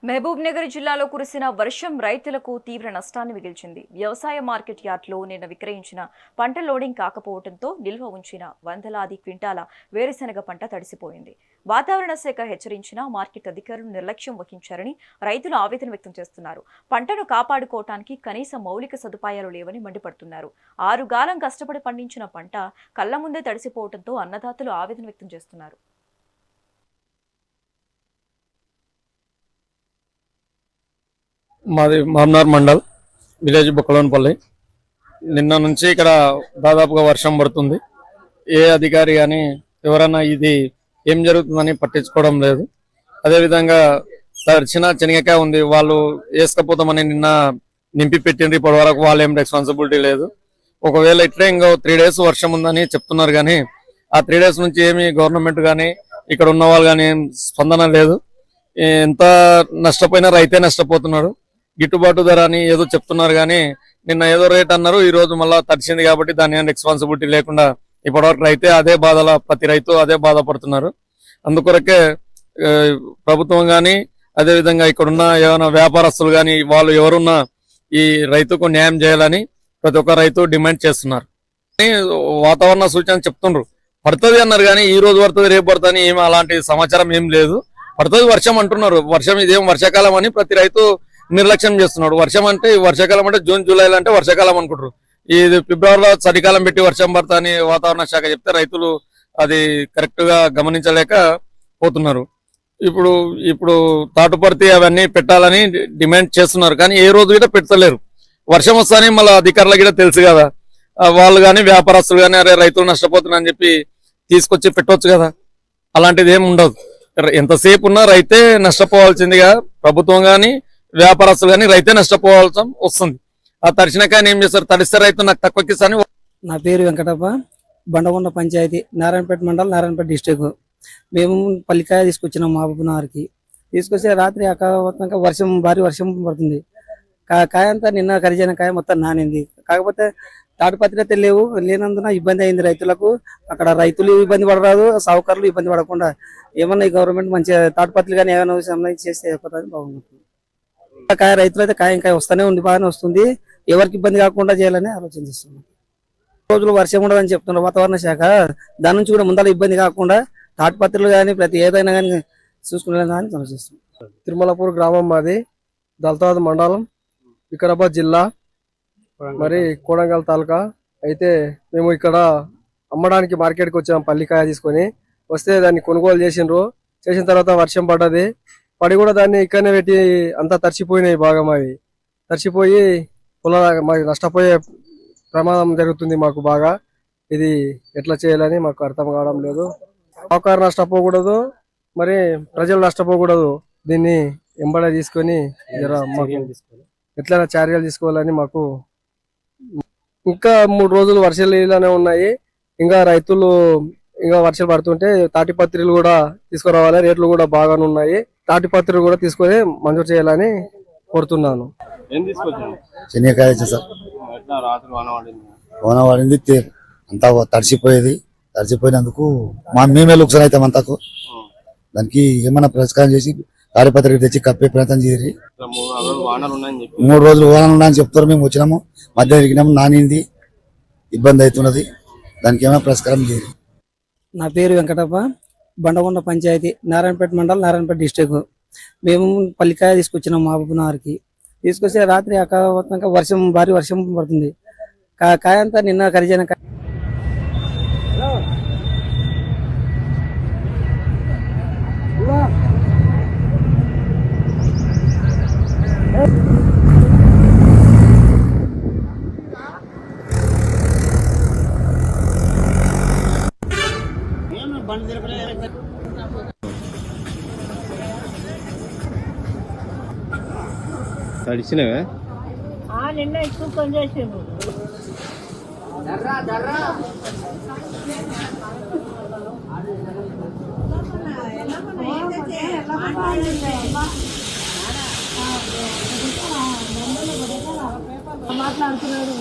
మహబూబ్ నగర్ జిల్లాలో కురిసిన వర్షం రైతులకు తీవ్ర నష్టాన్ని మిగిల్చింది. వ్యవసాయ మార్కెట్ యార్డ్లో నిన్న విక్రయించిన పంట లోడింగ్ కాకపోవడంతో నిల్వ ఉంచిన వందలాది క్వింటాల వేరుశెనగ పంట తడిసిపోయింది. వాతావరణ శాఖ హెచ్చరించినా మార్కెట్ అధికారులు నిర్లక్ష్యం వహించారని రైతులు ఆవేదన వ్యక్తం చేస్తున్నారు. పంటను కాపాడుకోవటానికి కనీస మౌలిక సదుపాయాలు లేవని మండిపడుతున్నారు. 6 గాలం కష్టపడి పండించిన పంట కళ్ల ముందే తడిసిపోవడంతో అన్నదాతలు ఆవేదన వ్యక్తం చేస్తున్నారు. మాది మామ్నార్ మండల్ విలేజ్ బొక్కలోనపల్లి. నిన్న నుంచి ఇక్కడ దాదాపుగా వర్షం పడుతుంది. ఏ అధికారి కానీ ఎవరైనా ఇది ఏం జరుగుతుందని పట్టించుకోవడం లేదు. అదేవిధంగా తడిచిన శనగకాయ ఉంది, వాళ్ళు వేసుకపోతామని నిన్న నింపి పెట్టిండ్రు. ఇప్పటి వరకు వాళ్ళు ఏం రెస్పాన్సిబిలిటీ లేదు. ఒకవేళ ఇట్లే ఇంకో 3 days వర్షం ఉందని చెప్తున్నారు, కానీ ఆ 3 days నుంచి ఏమి గవర్నమెంట్ కానీ ఇక్కడ ఉన్న వాళ్ళు కానీ స్పందన లేదు. ఎంత నష్టపోయినా రైతే నష్టపోతున్నాడు. గిట్టుబాటు ధర అని ఏదో చెప్తున్నారు, కానీ నిన్న ఏదో రేట్ అన్నారు, ఈ రోజు మళ్ళీ తడిచింది కాబట్టి దాని రెస్పాన్సిబిలిటీ లేకుండా ఇప్పటివరకు రైతే అదే బాధల ప్రతి రైతు అదే బాధపడుతున్నారు. అందుకొరకే ప్రభుత్వం కానీ అదేవిధంగా ఇక్కడున్న ఏమైనా వ్యాపారస్తులు కానీ వాళ్ళు ఎవరున్నా ఈ రైతుకు న్యాయం చేయాలని ప్రతి ఒక్క రైతు డిమాండ్ చేస్తున్నారు. వాతావరణ సూచన చెప్తుండ్రు, పడుతుంది అన్నారు, కానీ ఈ రోజు పడుతుంది రేపు పడుతుంది ఏమి అలాంటి సమాచారం ఏం లేదు. పడుతుంది వర్షం అంటున్నారు, వర్షం ఇదేం వర్షాకాలం అని ప్రతి రైతు నిర్లక్ష్యం చేస్తున్నాడు. వర్షం అంటే వర్షాకాలం అంటే జూన్ జూలైలో అంటే వర్షాకాలం అనుకుంటారు. ఇది ఫిబ్రవరిలో చలికాలం పెట్టి వర్షం పడతా అని వాతావరణ శాఖ చెప్తే రైతులు అది కరెక్ట్ గా గమనించలేక పోతున్నారు. ఇప్పుడు తాటుపర్తి అవన్నీ పెట్టాలని డిమాండ్ చేస్తున్నారు, కానీ ఏ రోజు కూడా పెట్టలేరు. వర్షం వస్తానే మళ్ళీ అధికారులకు కూడా తెలుసు కదా, వాళ్ళు కానీ వ్యాపారస్తులు కానీ అరే రైతులు నష్టపోతున్నారని చెప్పి తీసుకొచ్చి పెట్టవచ్చు కదా. అలాంటిది ఏమి ఉండదు. ఎంతసేపు ఉన్నా రైతే నష్టపోవాల్సిందిగా ప్రభుత్వం కానీ వ్యాపారస్తులు కానీ రైతే నష్టపోవాల్సి వస్తుంది. ఆ తడిచినకాయని ఏం చేస్తారు, తడిస్తే రైతు నాకు తక్కువకి ఇస్తాను. నా పేరు వెంకటప్ప, బండగొండ పంచాయతీ, నారాయణపేట మండలం, నారాయణపేట డిస్టిక్. మేము పల్లికాయ తీసుకొచ్చినాం మహబూబ్ నగర్కి. తీసుకొస్తే రాత్రి వర్షం భారీ వర్షం పడుతుంది. కాయ అంతా నిన్న ఖరీదైన కాయ మొత్తం నానింది. కాకపోతే తాడుపత్రి లేవు, లేనందున ఇబ్బంది అయింది రైతులకు. అక్కడ రైతులు ఇబ్బంది పడరాదు, సావుకారులు ఇబ్బంది పడకుండా ఏమన్నా ఈ గవర్నమెంట్ మంచిగా తాడుపత్రులు కానీ ఏమైనా సంబంధించి చేస్తే బాగుంటుంది. కాయ రైతులు అయితే కాయ ఇంకా వస్తూనే ఉంది, బాగానే వస్తుంది. ఎవరికి ఇబ్బంది కాకుండా చేయాలని ఆలోచన చేస్తున్నాం. రోజులు వర్షం ఉండదని చెప్తున్నారు వాతావరణ శాఖ. దాని నుంచి కూడా ముందర ఇబ్బంది కాకుండా తాటిపత్రులు కానీ ప్రతి ఏదైనా కానీ చూసుకునేదని ఆలోచిస్తున్నాం. తిరుమలపూర్ గ్రామం మాది, దళితాబాద్ మండలం, వికారాబాద్ జిల్లా, మరి కోడంగల్ తాలూకా. అయితే మేము ఇక్కడ అమ్మడానికి మార్కెట్కి వచ్చాము. పల్లికాయ తీసుకొని వస్తే దాన్ని కొనుగోలు చేసిన తర్వాత వర్షం పడి కూడా దాన్ని ఇక్కడనే పెట్టి అంతా తడిచిపోయినాయి. బాగా మావి తడిచిపోయి పొలాలు మాకు నష్టపోయే ప్రమాదం జరుగుతుంది మాకు బాగా. ఇది ఎట్లా చేయాలని మాకు అర్థం కావడం లేదు. సావుకారు నష్టపోకూడదు, మరి ప్రజలు నష్టపోకూడదు. దీన్ని ఎంబడే తీసుకొని ఎట్లైనా చర్యలు తీసుకోవాలని మాకు. ఇంకా 3 రోజులు వర్షాలు ఇలానే ఉన్నాయి. ఇంకా రైతులు ఇంకా వర్షాలు పడుతుంటే తాటిపత్రులు కూడా తీసుకురావాలి. రేట్లు కూడా బాగానే ఉన్నాయి. తాటిపత్రులు కూడా తీసుకొని మంజూరు చేయాలని కోరుతున్నాను. శనగకాయ సార్, వాన పడింది, అంతా తడిసిపోయినందుకు మేమే లుక్సాన్ అవుతాం అంతకు. దానికి ఏమన్నా పరిష్కారం చేసి తాడిపత్రికి తెచ్చి కప్పే ప్రయత్నం చేయాలి. 3 రోజులు వానలు ఉన్నాయని చెప్తారు. మేము వచ్చినాము, మధ్య ఎరిగినాము, నానింది, ఇబ్బంది అవుతున్నది. దానికి ఏమైనా పరిష్కారం చేయాలి. నా పేరు వెంకటప్ప, బండగొండ పంచాయతీ, నారాయణపేట మండలం, నారాయణపేట డిస్టిక్. మేము పల్లికాయ తీసుకొచ్చినాం మహబూబ్ నగర్కి. తీసుకొస్తే రాత్రి భారీ వర్షం పడుతుంది. కాయ అంతా నిన్న ఖరీదైన కాయ. తడిచినవే నిన్న ఎక్కువ పని చేసిండు. మాట్లాడుతున్నాడు.